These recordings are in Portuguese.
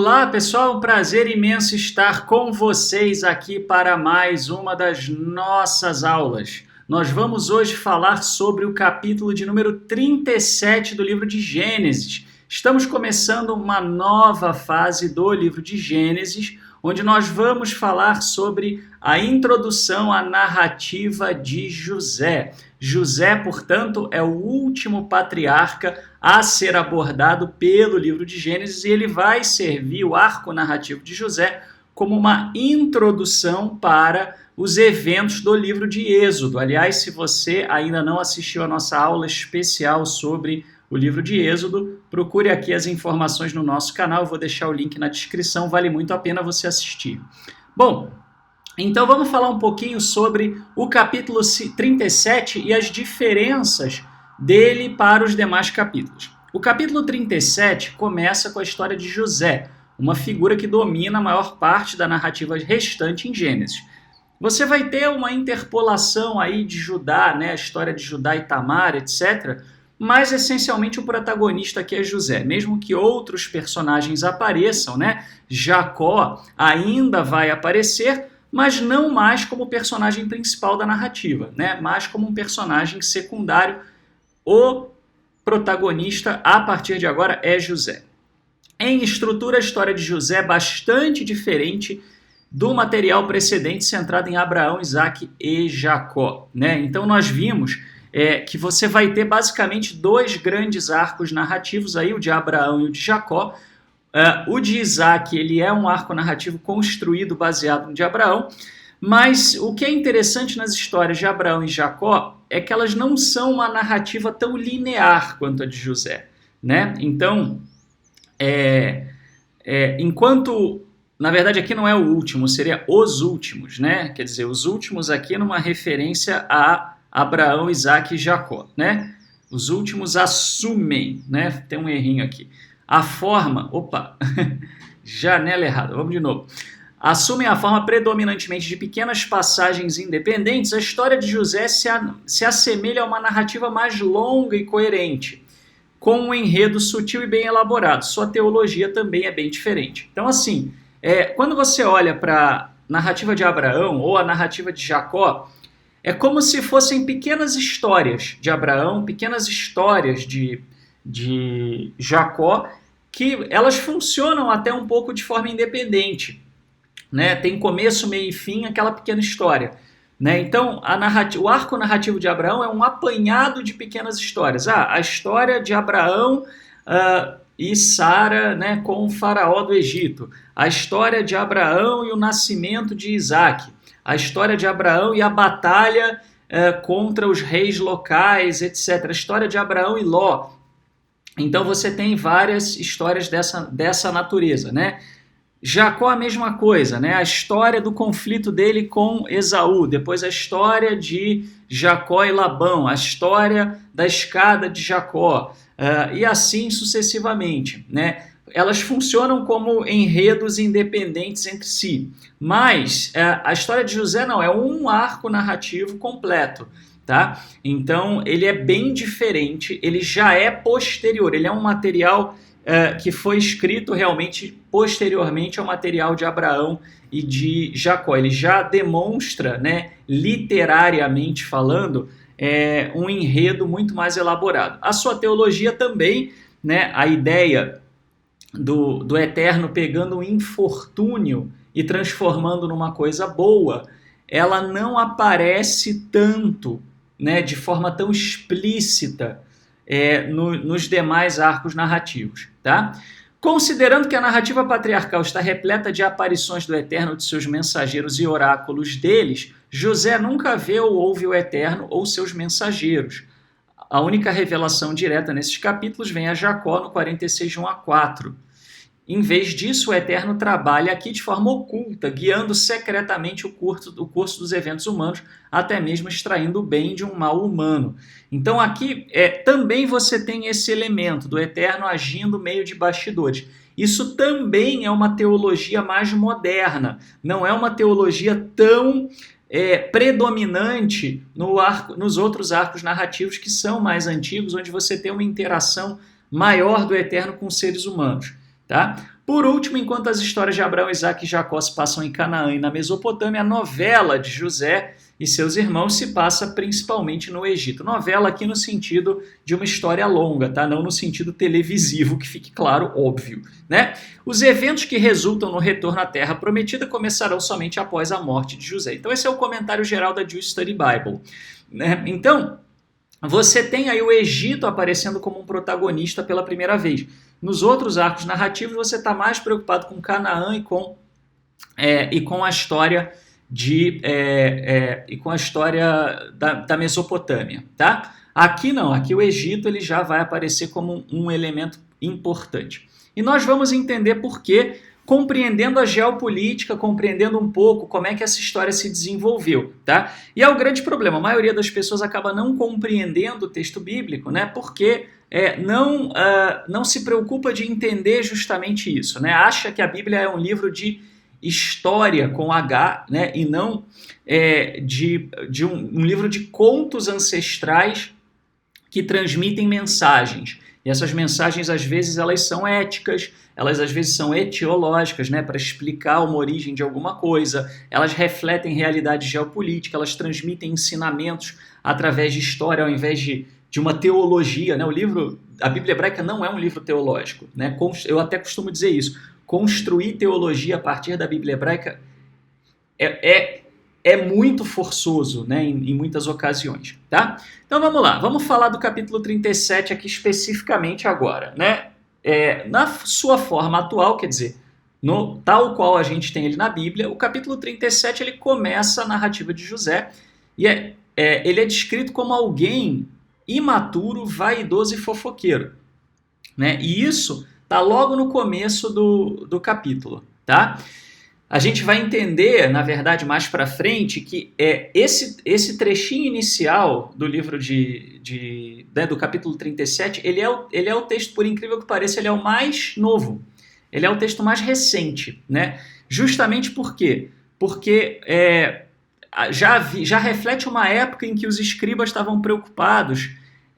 Olá pessoal, um prazer imenso estar com vocês aqui para mais uma das nossas aulas. Nós vamos hoje falar sobre o capítulo de número 37 do livro de Gênesis. Estamos começando uma nova fase do livro de Gênesis, onde nós vamos falar sobre a introdução à narrativa de José. José, portanto, é o último patriarca a ser abordado pelo livro de Gênesis e ele vai servir o arco narrativo de José como uma introdução para os eventos do livro de Êxodo. Aliás, se você ainda não assistiu a nossa aula especial sobre o livro de Êxodo, procure aqui as informações no nosso canal, eu vou deixar o link na descrição, vale muito a pena você assistir. Bom, então vamos falar um pouquinho sobre o capítulo 37 e as diferenças dele para os demais capítulos. O capítulo 37 começa com a história de José, uma figura que domina a maior parte da narrativa restante em Gênesis. Você vai ter uma interpolação aí de Judá, né, a história de Judá e Tamar, etc., mas essencialmente o protagonista aqui é José, mesmo que outros personagens apareçam, né? Jacó ainda vai aparecer, mas não mais como personagem principal da narrativa, né? Mais como um personagem secundário. O protagonista, a partir de agora, é José. Em estrutura, a história de José é bastante diferente do material precedente centrado em Abraão, Isaque e Jacó, né? Então nós vimos que você vai ter basicamente dois grandes arcos narrativos, aí, o de Abraão e o de Jacó. O de Isaque ele é um arco narrativo construído baseado no de Abraão, mas o que é interessante nas histórias de Abraão e Jacó é que elas não são uma narrativa tão linear quanto a de José, né? Então, enquanto, na verdade, aqui não é o último, seria os últimos, né? Quer dizer, os últimos aqui numa referência a Abraão, Isaque e Jacó, né? Os últimos assumem, né? Tem um errinho aqui. A forma, janela errada, vamos de novo. Assumem a forma predominantemente de pequenas passagens independentes, a história de José se assemelha a uma narrativa mais longa e coerente, com um enredo sutil e bem elaborado. Sua teologia também é bem diferente. Então, assim, quando você olha para a narrativa de Abraão ou a narrativa de Jacó, é como se fossem pequenas histórias de Abraão, pequenas histórias de Jacó, que elas funcionam até um pouco de forma independente, né? Tem começo, meio e fim, aquela pequena história, né? Então, o arco narrativo de Abraão é um apanhado de pequenas histórias. A história de Abraão e Sara, né, com o faraó do Egito. A história de Abraão e o nascimento de Isaque. A história de Abraão e a batalha contra os reis locais, etc. A história de Abraão e Ló. Então você tem várias histórias dessa natureza, né? Jacó a mesma coisa, né? A história do conflito dele com Esaú, depois a história de Jacó e Labão, a história da escada de Jacó, e assim sucessivamente, né? Elas funcionam como enredos independentes entre si, mas a história de José não, é um arco narrativo completo, tá? Então ele é bem diferente, ele já é posterior, ele é um material que foi escrito realmente posteriormente ao material de Abraão e de Jacó. Ele já demonstra, né, literariamente falando, um enredo muito mais elaborado. A sua teologia também, né, a ideia do Eterno pegando um infortúnio e transformando numa coisa boa, ela não aparece tanto, né, de forma tão explícita nos demais arcos narrativos, tá? Considerando que a narrativa patriarcal está repleta de aparições do Eterno, de seus mensageiros e oráculos deles, José nunca vê ou ouve o Eterno ou seus mensageiros. A única revelação direta nesses capítulos vem a Jacó no 46, de 1 a 4. Em vez disso, o Eterno trabalha aqui de forma oculta, guiando secretamente o curso dos eventos humanos, até mesmo extraindo o bem de um mal humano. Então aqui também você tem esse elemento do Eterno agindo meio de bastidores. Isso também é uma teologia mais moderna, não é uma teologia tão predominante nos outros arcos narrativos que são mais antigos, onde você tem uma interação maior do Eterno com os seres humanos. Tá? Por último, enquanto as histórias de Abraão, Isaque e Jacó se passam em Canaã e na Mesopotâmia, a novela de José e seus irmãos se passa principalmente no Egito. Novela aqui no sentido de uma história longa, tá? Não no sentido televisivo, que fique claro, óbvio, né? Os eventos que resultam no retorno à Terra Prometida começarão somente após a morte de José. Então esse é o comentário geral da Jewish Study Bible, né? Então, você tem aí o Egito aparecendo como um protagonista pela primeira vez. Nos outros arcos narrativos, você está mais preocupado com Canaã e com a história da Mesopotâmia, tá? Aqui não, aqui o Egito ele já vai aparecer como um elemento importante. E nós vamos entender por quê, compreendendo a geopolítica, compreendendo um pouco como é que essa história se desenvolveu, tá? E é o grande problema, a maioria das pessoas acaba não compreendendo o texto bíblico, né? Porque não se preocupa de entender justamente isso, né? Acha que a Bíblia é um livro de história com H, né? E não de um livro de contos ancestrais que transmitem mensagens. E essas mensagens, às vezes, elas são éticas, elas às vezes são etiológicas, né, para explicar uma origem de alguma coisa, elas refletem realidade geopolítica, elas transmitem ensinamentos através de história ao invés de uma teologia, né? A Bíblia hebraica não é um livro teológico, né? Eu até costumo dizer isso. Construir teologia a partir da Bíblia hebraica é muito forçoso, né, em muitas ocasiões, tá? Então vamos lá, vamos falar do capítulo 37 aqui especificamente agora, né? Na sua forma atual, quer dizer, tal qual a gente tem ele na Bíblia, o capítulo 37 ele começa a narrativa de José e ele é descrito como alguém imaturo, vaidoso e fofoqueiro, né? E isso está logo no começo do capítulo, tá? A gente vai entender, na verdade, mais para frente, que esse trechinho inicial do livro do capítulo 37, ele é o texto, por incrível que pareça, ele é o mais novo. Ele é o texto mais recente, né? Justamente por quê? Porque já reflete uma época em que os escribas estavam preocupados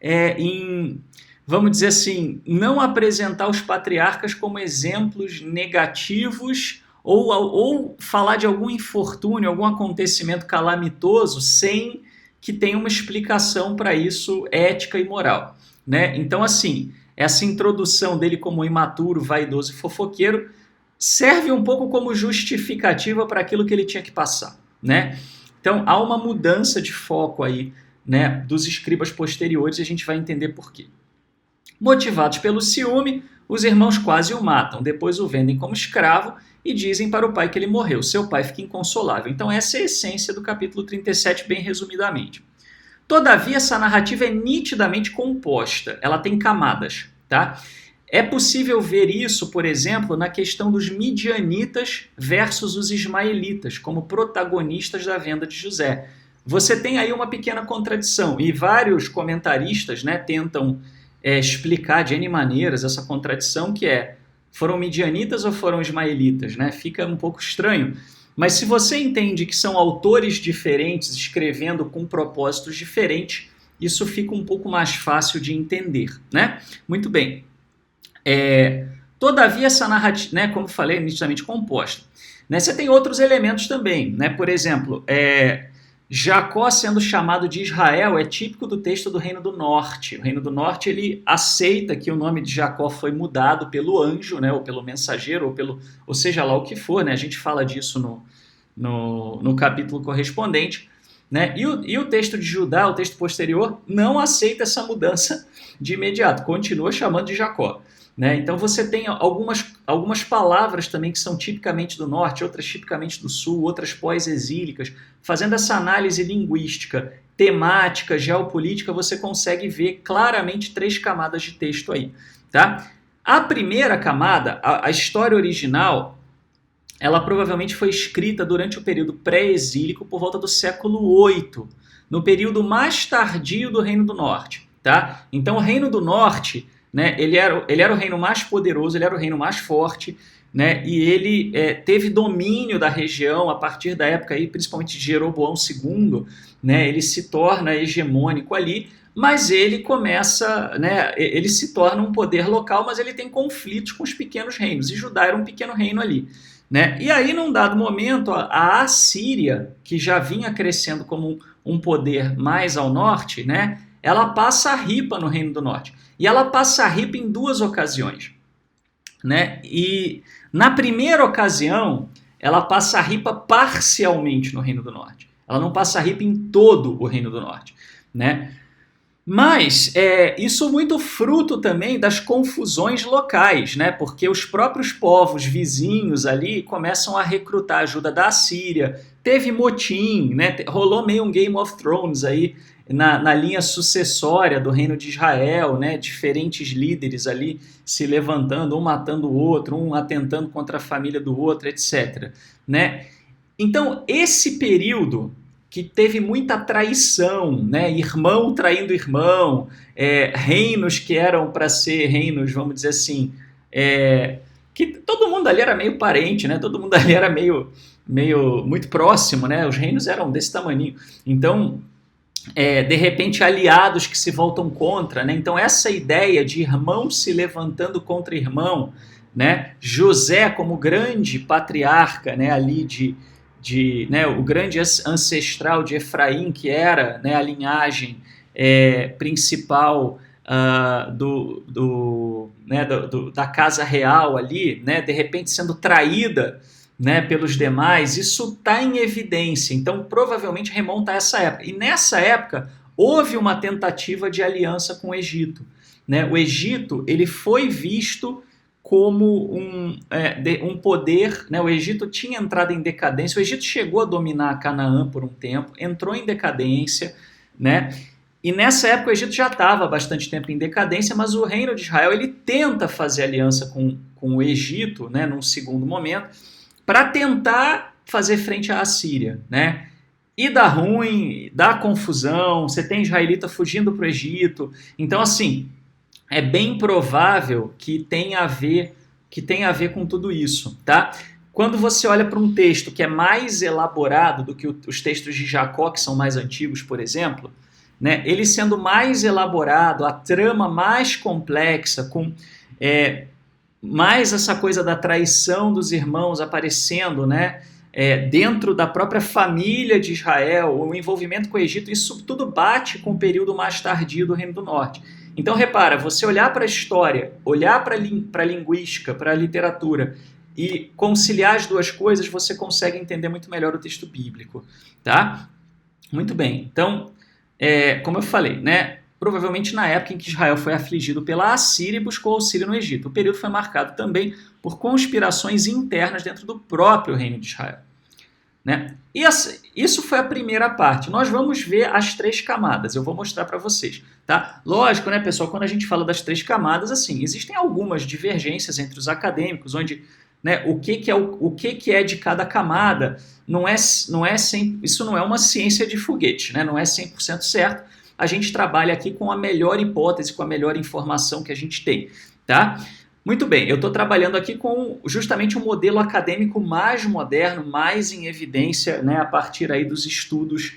em, vamos dizer assim, não apresentar os patriarcas como exemplos negativos ou falar de algum infortúnio, algum acontecimento calamitoso sem que tenha uma explicação para isso ética e moral, né? Então, assim, essa introdução dele como imaturo, vaidoso e fofoqueiro serve um pouco como justificativa para aquilo que ele tinha que passar, né? Então, há uma mudança de foco aí, né, dos escribas posteriores e a gente vai entender por quê. Motivados pelo ciúme, os irmãos quase o matam, depois o vendem como escravo e dizem para o pai que ele morreu. Seu pai fica inconsolável. Então essa é a essência do capítulo 37, bem resumidamente. Todavia, essa narrativa é nitidamente composta, ela tem camadas, tá? É possível ver isso, por exemplo, na questão dos midianitas versus os ismaelitas, como protagonistas da venda de José. Você tem aí uma pequena contradição, e vários comentaristas, né, tentam explicar de N maneiras essa contradição, que foram midianitas ou foram ismaelitas, né? Fica um pouco estranho. Mas se você entende que são autores diferentes, escrevendo com propósitos diferentes, isso fica um pouco mais fácil de entender, né? Muito bem. Todavia, essa narrativa, né, como falei, é nitidamente composta. Né? Você tem outros elementos também, né? Por exemplo, Jacó sendo chamado de Israel é típico do texto do Reino do Norte. O Reino do Norte ele aceita que o nome de Jacó foi mudado pelo anjo, né, ou pelo mensageiro, ou seja lá o que for, né? A gente fala disso no capítulo correspondente. Né? E o texto de Judá, o texto posterior, não aceita essa mudança de imediato, continua chamando de Jacó. Né? Então você tem algumas palavras também que são tipicamente do norte, outras tipicamente do sul, outras pós-exílicas. Fazendo essa análise linguística, temática, geopolítica, você consegue ver claramente 3 camadas de texto aí. Tá? A primeira camada, a história original, ela provavelmente foi escrita durante o período pré-exílico por volta do século VIII, no período mais tardio do Reino do Norte. Tá? Então o Reino do Norte, né, ele era o reino mais poderoso, ele era o reino mais forte, né, e ele teve domínio da região a partir da época, aí, principalmente de Jeroboão II, né, ele se torna hegemônico ali, mas ele começa, né, ele se torna um poder local, mas ele tem conflitos com os pequenos reinos, e Judá era um pequeno reino ali. Né? E aí, num dado momento, a Assíria, que já vinha crescendo como um poder mais ao norte, né, ela passa a ripa no Reino do Norte. E ela passa a ripa em duas ocasiões. Né? E na primeira ocasião, ela passa a ripa parcialmente no Reino do Norte. Ela não passa a ripa em todo o Reino do Norte. Né? Mas isso muito fruto também das confusões locais, né? Porque os próprios povos vizinhos ali começam a recrutar ajuda da Assíria, teve motim, né? Rolou meio um Game of Thrones aí na linha sucessória do reino de Israel, né? Diferentes líderes ali se levantando, um matando o outro, um atentando contra a família do outro, etc. Né? Então, esse período que teve muita traição, né? Irmão traindo irmão, reinos que eram para ser reinos, vamos dizer assim, que todo mundo ali era meio parente, né? Todo mundo ali era meio muito próximo, né? Os reinos eram desse tamanho. Então, de repente, aliados que se voltam contra, né? Então, essa ideia de irmão se levantando contra irmão, né? José como grande patriarca, né? Ali né, o grande ancestral de Efraim, que era, né, a linhagem principal né, da casa real ali, né, de repente sendo traída, né, pelos demais, isso está em evidência. Então, provavelmente remonta a essa época. E nessa época, houve uma tentativa de aliança com o Egito. Né? O Egito ele foi visto como um poder, né? O Egito tinha entrado em decadência, o Egito chegou a dominar Canaã por um tempo, entrou em decadência, né? E nessa época o Egito já estava há bastante tempo em decadência, mas o reino de Israel ele tenta fazer aliança com o Egito, né, num segundo momento, para tentar fazer frente à Assíria, né? E dá ruim, dá confusão, você tem israelita fugindo para o Egito, então assim, é bem provável que tenha a ver com tudo isso, tá? Quando você olha para um texto que é mais elaborado do que os textos de Jacó, que são mais antigos, por exemplo, né, ele sendo mais elaborado, a trama mais complexa, com mais essa coisa da traição dos irmãos aparecendo, né, dentro da própria família de Israel, o envolvimento com o Egito, isso tudo bate com o período mais tardio do Reino do Norte. Então, repara, você olhar para a história, olhar para a linguística, para a literatura e conciliar as duas coisas, você consegue entender muito melhor o texto bíblico, tá? Muito bem. Então, como eu falei, né? Provavelmente na época em que Israel foi afligido pela Assíria e buscou auxílio no Egito. O período foi marcado também por conspirações internas dentro do próprio reino de Israel. Né? E isso foi a primeira parte. Nós vamos ver as 3 camadas. Eu vou mostrar para vocês. Tá? Lógico, né, pessoal, quando a gente fala das 3 camadas, assim, existem algumas divergências entre os acadêmicos, onde, né, o que é de cada camada isso não é uma ciência de foguete, né? Não é 100% certo. A gente trabalha aqui com a melhor hipótese, com a melhor informação que a gente tem. Tá? Muito bem, eu estou trabalhando aqui com justamente um modelo acadêmico mais moderno, mais em evidência, né, a partir aí dos estudos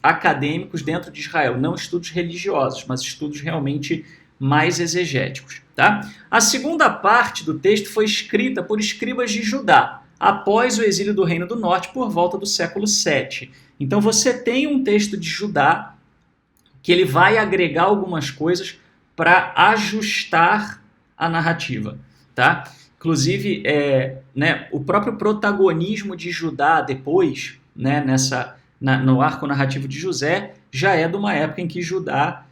acadêmicos dentro de Israel, não estudos religiosos, mas estudos realmente mais exegéticos. Tá? A segunda parte do texto foi escrita por escribas de Judá, após o exílio do Reino do Norte por volta do século VII. Então você tem um texto de Judá que ele vai agregar algumas coisas para ajustar a narrativa, tá? Inclusive, né, o próprio protagonismo de Judá depois, né, no arco narrativo de José, já é de uma época em que Judá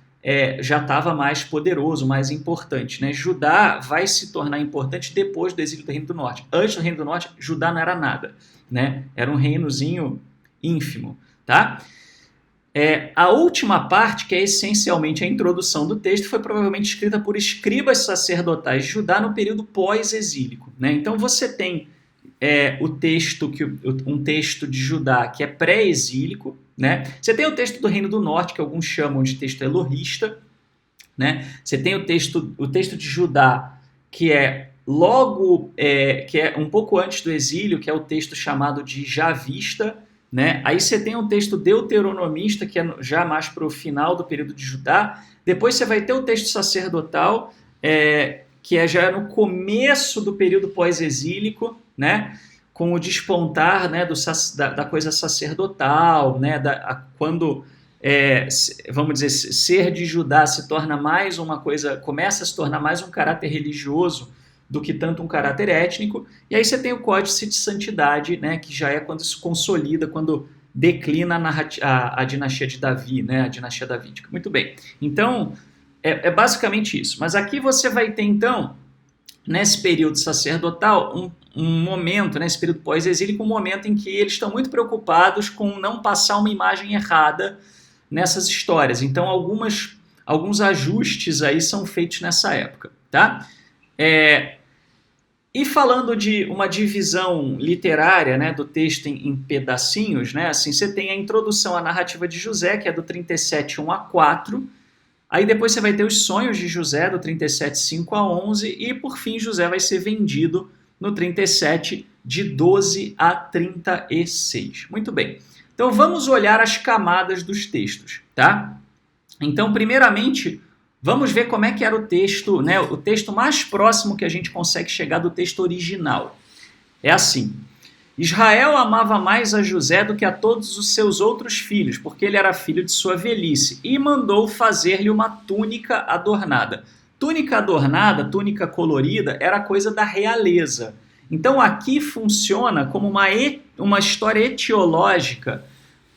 já estava mais poderoso, mais importante. Né? Judá vai se tornar importante depois do exílio do Reino do Norte. Antes do Reino do Norte, Judá não era nada. Né? Era um reinozinho ínfimo. Tá? A última parte, que é essencialmente a introdução do texto, foi provavelmente escrita por escribas sacerdotais de Judá no período pós-exílico. Né? Então você tem um texto de Judá que é pré-exílico, né? Você tem o texto do Reino do Norte, que alguns chamam de texto elorrista, né? Você tem o texto de Judá, que é que é um pouco antes do exílio, que é o texto chamado de Javista, né? Aí você tem um texto deuteronomista, que é já mais para o final do período de Judá. Depois você vai ter o texto sacerdotal, que já no começo do período pós-exílico, né? Com o despontar, né, da coisa sacerdotal, né? Quando, vamos dizer, ser de Judá se torna mais uma coisa, começa a se tornar mais um caráter religioso do que tanto um caráter étnico. E aí você tem o Códice de Santidade, né, que já é quando se consolida, quando declina a dinastia de Davi, né, a dinastia davídica. Muito bem. Então, é basicamente isso. Mas aqui você vai ter, então, nesse período sacerdotal, um momento, nesse período pós-exílico, um momento em que eles estão muito preocupados com não passar uma imagem errada nessas histórias. Então, alguns ajustes aí são feitos nessa época, tá? E falando de uma divisão literária, né, do texto em pedacinhos, né, assim, você tem a introdução à narrativa de José, que é do 37, 1 a 4. Aí depois você vai ter os sonhos de José, do 37, 5 a 11. E por fim, José vai ser vendido no 37, de 12 a 36. Muito bem. Então vamos olhar as camadas dos textos, tá? Então, primeiramente, vamos ver como é que era o texto, né? O texto mais próximo que a gente consegue chegar do texto original. É assim: Israel amava mais a José do que a todos os seus outros filhos, porque ele era filho de sua velhice, e mandou fazer-lhe uma túnica adornada. Túnica adornada, túnica colorida, era coisa da realeza. Então aqui funciona como uma história etiológica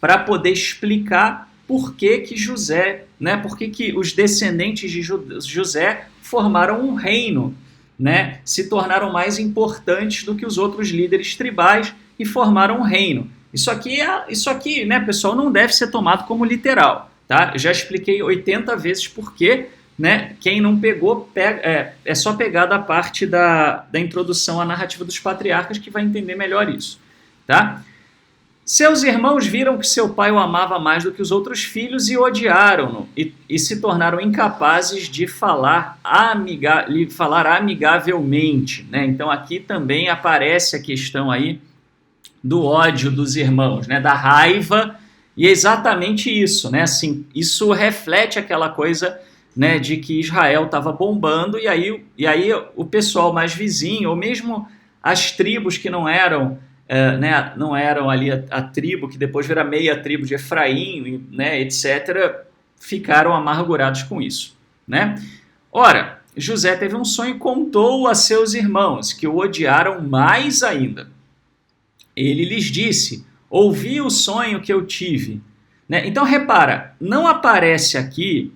para poder explicar por que José, né, por que os descendentes de José formaram um reino, né, se tornaram mais importantes do que os outros líderes tribais e formaram um reino. Isso aqui, né, pessoal, não deve ser tomado como literal, tá? Eu já expliquei 80 vezes por quê, né? Quem não pegou, é só pegar da parte da introdução à narrativa dos patriarcas que vai entender melhor isso, tá? Seus irmãos viram que seu pai o amava mais do que os outros filhos e odiaram-no, e se tornaram incapazes de falar amigavelmente, né? Então aqui também aparece a questão aí do ódio dos irmãos, né? Da raiva, e é exatamente isso, né? Assim, isso reflete aquela coisa, né, de que Israel estava bombando, e aí o pessoal mais vizinho, ou mesmo as tribos que não eram ali a tribo, que depois vira meia tribo de Efraim, né, etc., ficaram amargurados com isso, né? Ora, José teve um sonho e contou-o a seus irmãos, que o odiaram mais ainda. Ele lhes disse: ouvi o sonho que eu tive. Né? Então, repara, não aparece aqui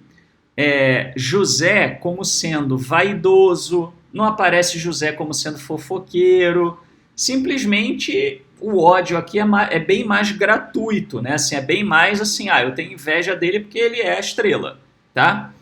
José como sendo vaidoso, não aparece José como sendo fofoqueiro. Simplesmente o ódio aqui é bem mais gratuito, né? Assim, é bem mais assim, eu tenho inveja dele porque ele é a estrela, tá?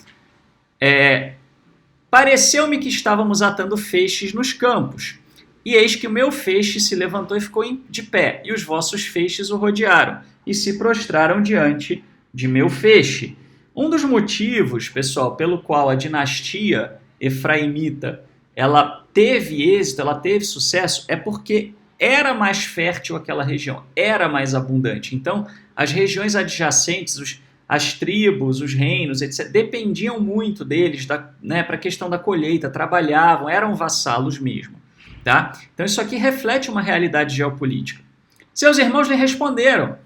Pareceu-me que estávamos atando feixes nos campos, e eis que o meu feixe se levantou e ficou de pé, e os vossos feixes o rodearam, e se prostraram diante de meu feixe. Um dos motivos, pessoal, pelo qual a dinastia efraimita ela teve êxito, ela teve sucesso, é porque era mais fértil aquela região, era mais abundante. Então, as regiões adjacentes, as tribos, os reinos, etc., dependiam muito deles, né, para a questão da colheita, trabalhavam, eram vassalos mesmo. Tá? Então, isso aqui reflete uma realidade geopolítica. Seus irmãos lhe responderam: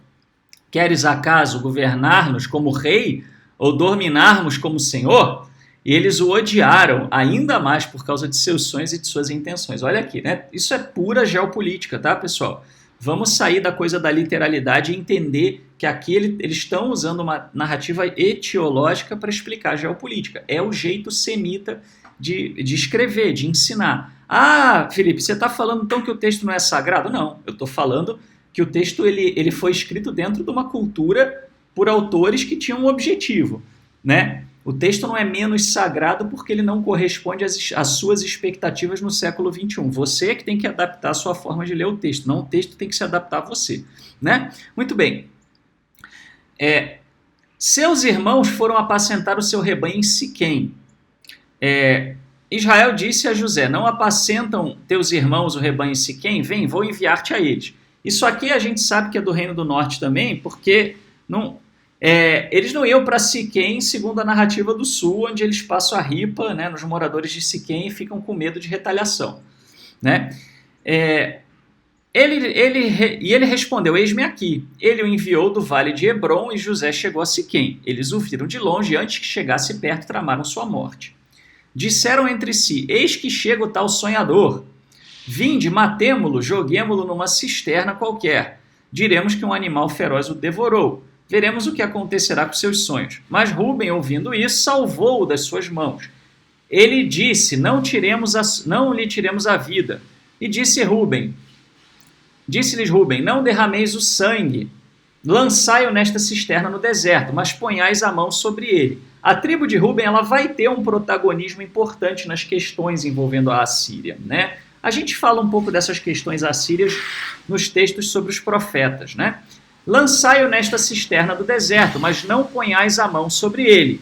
queres acaso governar-nos como rei ou dominarmos como senhor? E eles o odiaram ainda mais por causa de seus sonhos e de suas intenções. Olha aqui, né? Isso é pura geopolítica, tá, pessoal? Vamos sair da coisa da literalidade e entender que aqui eles estão usando uma narrativa etiológica para explicar a geopolítica. É o jeito semita de escrever, de ensinar. Felipe, você está falando então que o texto não é sagrado? Não, eu estou falando que o texto ele foi escrito dentro de uma cultura por autores que tinham um objetivo, né? O texto não é menos sagrado porque ele não corresponde às suas expectativas no século XXI. Você é que tem que adaptar a sua forma de ler o texto, não o texto tem que se adaptar a você, né? Muito bem. Seus irmãos foram apacentar o seu rebanho em Siquém. Israel disse a José: não apacentam teus irmãos o rebanho em Siquém? Vem, vou enviar-te a eles. Isso aqui a gente sabe que é do Reino do Norte também, porque eles não iam para Siquém, segundo a narrativa do Sul, onde eles passam a ripa, né, nos moradores de Siquém e ficam com medo de retaliação, né? Ele respondeu: eis-me aqui. Ele o enviou do vale de Hebrom e José chegou a Siquém. Eles o viram de longe e antes que chegasse perto tramaram sua morte. Disseram entre si: eis que chega o tal sonhador. Vinde, matemo-lo, joguemo-lo numa cisterna qualquer. Diremos que um animal feroz o devorou. Veremos o que acontecerá com seus sonhos. Mas Rúben, ouvindo isso, salvou-o das suas mãos. Ele disse: não lhe tiremos a vida. E disse-lhes Rúben: não derrameis o sangue. Lançai-o nesta cisterna no deserto, mas ponhais a mão sobre ele. A tribo de Rúben ela vai ter um protagonismo importante nas questões envolvendo a Assíria, né? A gente fala um pouco dessas questões assírias nos textos sobre os profetas, né? Lançai-o nesta cisterna do deserto, mas não ponhais a mão sobre ele.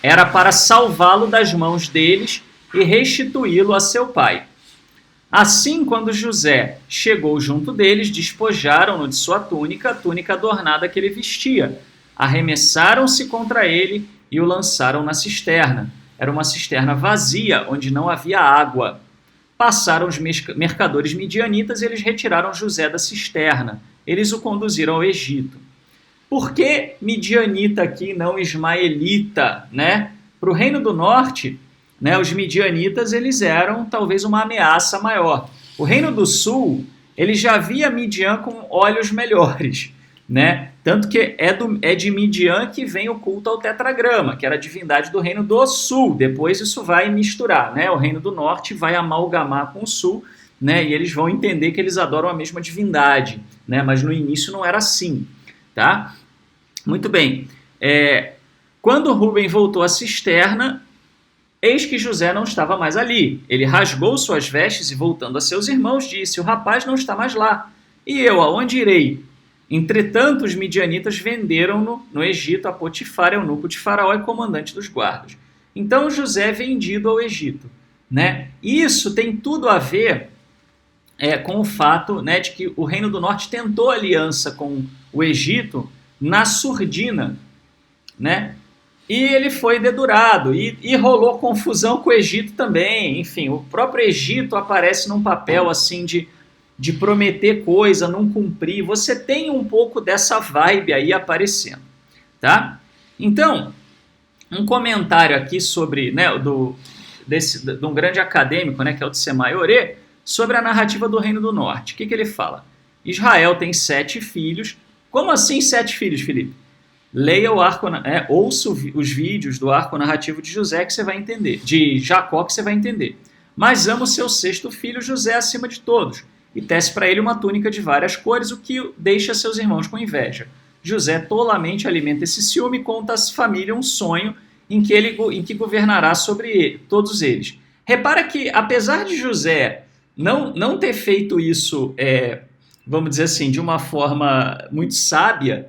Era para salvá-lo das mãos deles e restituí-lo a seu pai. Assim, quando José chegou junto deles, despojaram-no de sua túnica, a túnica adornada que ele vestia. Arremessaram-se contra ele e o lançaram na cisterna. Era uma cisterna vazia, onde não havia água. Passaram os mercadores midianitas e eles retiraram José da cisterna. Eles o conduziram ao Egito. Por que midianita aqui, não ismaelita, né? Para o Reino do Norte, né, os midianitas eles eram talvez uma ameaça maior. O Reino do Sul, ele já via Midian com olhos melhores, né? Tanto que é de Midian que vem o culto ao tetragrama, que era a divindade do Reino do Sul. Depois isso vai misturar, né? O Reino do Norte vai amalgamar com o Sul, né? E eles vão entender que eles adoram a mesma divindade, né? Mas no início não era assim, tá? Muito bem. Quando Rúben voltou à cisterna, eis que José não estava mais ali. Ele rasgou suas vestes e, voltando a seus irmãos, disse: o rapaz não está mais lá. E eu, aonde irei? Entretanto, os midianitas venderam-no no Egito a Potifar, eunuco de Faraó e comandante dos guardas. Então José é vendido ao Egito, né? Isso tem tudo a ver com o fato, né, de que o Reino do Norte tentou aliança com o Egito na surdina, né? E ele foi dedurado, e rolou confusão com o Egito também. Enfim, o próprio Egito aparece num papel assim de prometer coisa, não cumprir. Você tem um pouco dessa vibe aí aparecendo, tá? Então, um comentário aqui sobre, né, de um grande acadêmico, né, que é o Tsemai Orê, sobre a narrativa do Reino do Norte. O que ele fala? Israel tem 7 filhos. Como assim 7 filhos, Felipe? Leia ouça os vídeos do arco narrativo de José que você vai entender, de Jacó que você vai entender. Mas ama o seu 6º filho, José, acima de todos, e tece para ele uma túnica de várias cores, o que deixa seus irmãos com inveja. José tolamente alimenta esse ciúme e conta à família um sonho em que governará sobre todos eles. Repara que, apesar de José não ter feito isso, vamos dizer assim, de uma forma muito sábia,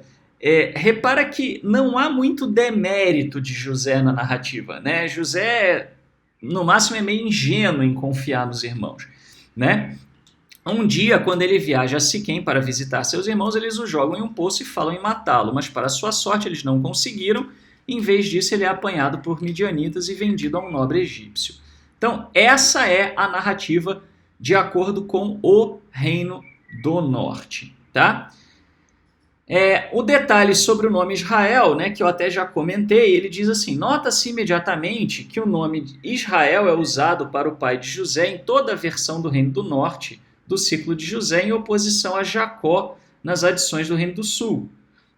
repara que não há muito demérito de José na narrativa, né? José, no máximo, é meio ingênuo em confiar nos irmãos, né? Um dia, quando ele viaja a Siquém para visitar seus irmãos, eles o jogam em um poço e falam em matá-lo, mas para sua sorte eles não conseguiram. Em vez disso, ele é apanhado por midianitas e vendido a um nobre egípcio. Então, essa é a narrativa de acordo com o Reino do Norte, tá? O detalhe sobre o nome Israel, né, que eu até já comentei, ele diz assim: nota-se imediatamente que o nome Israel é usado para o pai de José em toda a versão do Reino do Norte, do ciclo de José, em oposição a Jacó nas adições do Reino do Sul.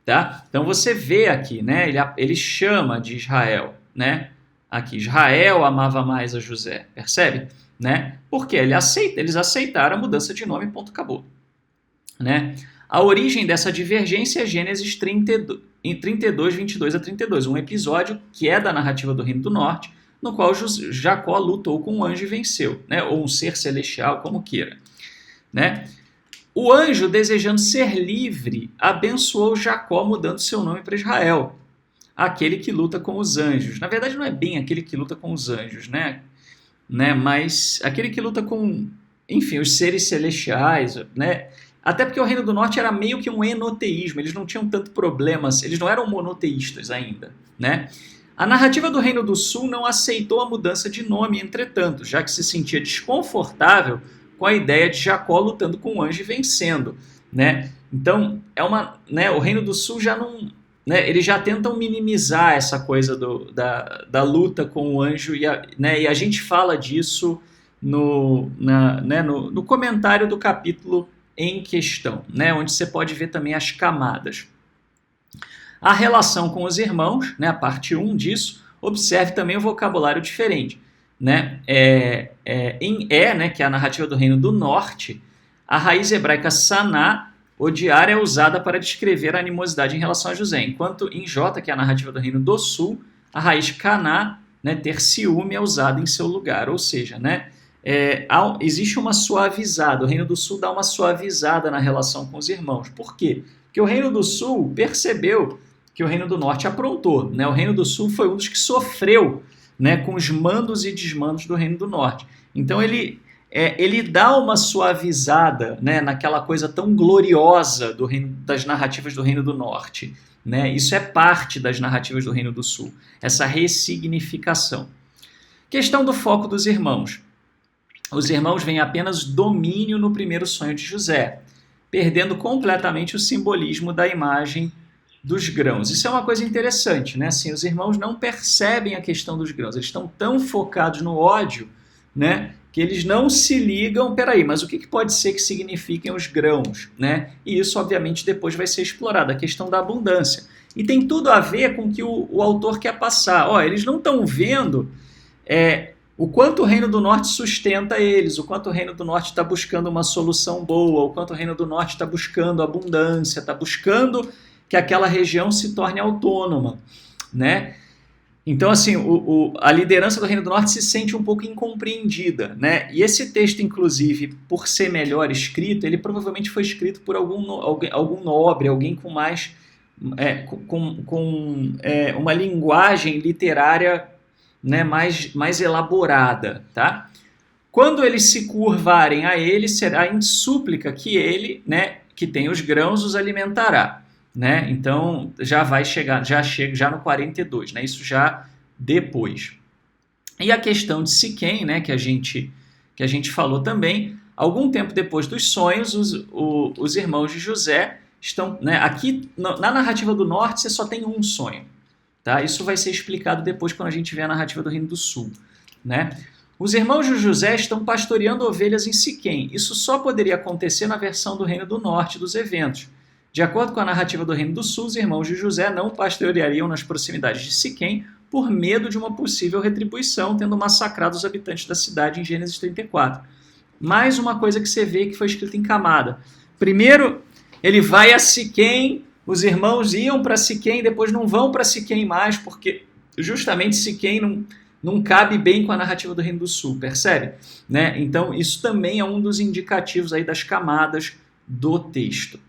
Tá? Então você vê aqui, né, ele chama de Israel, né? Aqui, Israel amava mais a José, percebe? Né? Porque eles aceitaram a mudança de nome, ponto, acabou. Né? A origem dessa divergência é Gênesis 32, 22 a 32, um episódio que é da narrativa do Reino do Norte, no qual Jacó lutou com um anjo e venceu, né? Ou um ser celestial, como queira. Né? O anjo, desejando ser livre, abençoou Jacó, mudando seu nome para Israel, aquele que luta com os anjos. Na verdade, não é bem aquele que luta com os anjos, né? Mas aquele que luta com, enfim, os seres celestiais, né? Até porque o Reino do Norte era meio que um enoteísmo, eles não tinham tanto problemas, eles não eram monoteístas ainda, né? A narrativa do Reino do Sul não aceitou a mudança de nome, entretanto, já que se sentia desconfortável com a ideia de Jacó lutando com o anjo e vencendo, né? Então, o Reino do Sul já não... Né, eles já tentam minimizar essa coisa da luta com o anjo, e a gente fala disso no comentário do capítulo em questão, né, onde você pode ver também as camadas. A relação com os irmãos, né, a parte 1 disso, observe também o vocabulário diferente. Né? Em né, que é a narrativa do Reino do Norte, a raiz hebraica saná, odiar, é usada para descrever a animosidade em relação a José, enquanto em J, que é a narrativa do Reino do Sul, a raiz caná, né, ter ciúme, é usada em seu lugar, ou seja, né, existe uma suavizada, o Reino do Sul dá uma suavizada na relação com os irmãos. Por quê? Porque o Reino do Sul percebeu que o Reino do Norte aprontou, né? O Reino do Sul foi um dos que sofreu, né, com os mandos e desmandos do Reino do Norte. Então ele dá uma suavizada, né, naquela coisa tão gloriosa das narrativas do Reino do Norte. Né? Isso é parte das narrativas do Reino do Sul, essa ressignificação. Questão do foco dos irmãos. Os irmãos veem apenas domínio no primeiro sonho de José, perdendo completamente o simbolismo da imagem dos grãos. Isso é uma coisa interessante, né? Assim, os irmãos não percebem a questão dos grãos, eles estão tão focados no ódio, né, que eles não se ligam, peraí, mas o que pode ser que signifiquem os grãos? Né? E isso, obviamente, depois vai ser explorado, a questão da abundância. E tem tudo a ver com o que o autor quer passar. Eles não estão vendo o quanto o Reino do Norte sustenta eles, o quanto o Reino do Norte está buscando uma solução boa, o quanto o Reino do Norte está buscando abundância, está buscando que aquela região se torne autônoma, né? Então, assim, a liderança do Reino do Norte se sente um pouco incompreendida, né? E esse texto, inclusive, por ser melhor escrito, ele provavelmente foi escrito por algum nobre, alguém com mais uma linguagem literária, né, mais elaborada, tá? Quando eles se curvarem a ele, será em súplica que ele, né, que tem os grãos, os alimentará. Né? Então já vai chegar, já chega já no 42, né? Isso já depois. E a questão de Siquém, né, que a gente falou também, algum tempo depois dos sonhos, os irmãos de José estão, né, aqui na narrativa do Norte você só tem um sonho, tá? Isso vai ser explicado depois quando a gente vê a narrativa do Reino do Sul, né? Os irmãos de José estão pastoreando ovelhas em Siquém. Isso só poderia acontecer na versão do Reino do Norte dos eventos. De acordo com a narrativa do Reino do Sul, os irmãos de José não pastoreariam nas proximidades de Siquém por medo de uma possível retribuição, tendo massacrado os habitantes da cidade em Gênesis 34. Mais uma coisa que você vê que foi escrita em camada. Primeiro, ele vai a Siquém, os irmãos iam para Siquém, depois não vão para Siquém mais, porque justamente Siquém não cabe bem com a narrativa do Reino do Sul, percebe? Né? Então, isso também é um dos indicativos aí das camadas do texto.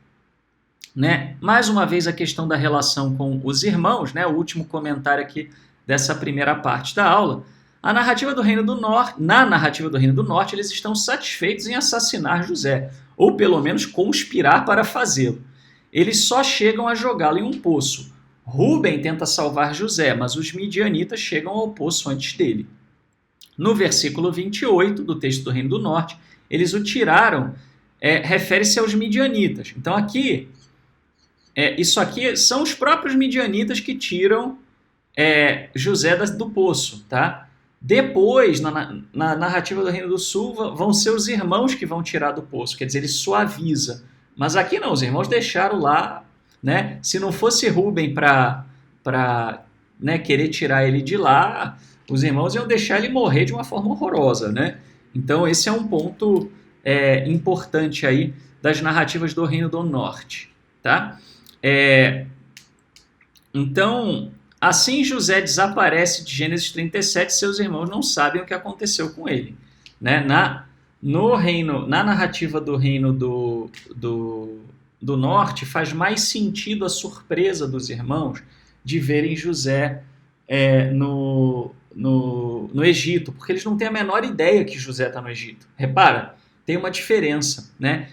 Né? Mais uma vez a questão da relação com os irmãos, né? O último comentário aqui dessa primeira parte da aula. Na narrativa do Reino do Norte, eles estão satisfeitos em assassinar José, ou pelo menos conspirar para fazê-lo. Eles só chegam a jogá-lo em um poço. Rúben tenta salvar José, mas os midianitas chegam ao poço antes dele. No versículo 28 do texto do Reino do Norte, eles o tiraram, refere-se aos midianitas. Então aqui... isso aqui são os próprios midianitas que tiram José do poço, tá? Depois, na narrativa do Reino do Sul, vão ser os irmãos que vão tirar do poço, quer dizer, ele suaviza. Mas aqui não, os irmãos deixaram lá, né? Se não fosse Rúben para né, querer tirar ele de lá, os irmãos iam deixar ele morrer de uma forma horrorosa, né? Então esse é um ponto importante aí das narrativas do Reino do Norte, tá? Então, assim José desaparece de Gênesis 37, seus irmãos não sabem o que aconteceu com ele. Né? Na narrativa do Reino do Norte, faz mais sentido a surpresa dos irmãos de verem José no Egito, porque eles não têm a menor ideia que José está no Egito. Repara, tem uma diferença, né?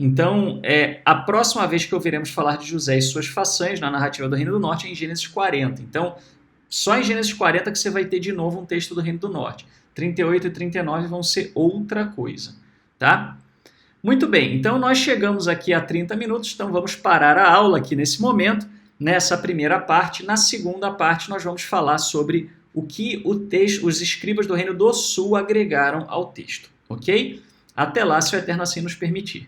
Então, a próxima vez que ouviremos falar de José e suas façanhas na narrativa do Reino do Norte é em Gênesis 40. Então, só em Gênesis 40 que você vai ter de novo um texto do Reino do Norte. 38 e 39 vão ser outra coisa, tá? Muito bem, então nós chegamos aqui a 30 minutos, então vamos parar a aula aqui nesse momento, nessa primeira parte. Na segunda parte nós vamos falar sobre o que os escribas do Reino do Sul agregaram ao texto, ok? Até lá, se o Eterno assim nos permitir.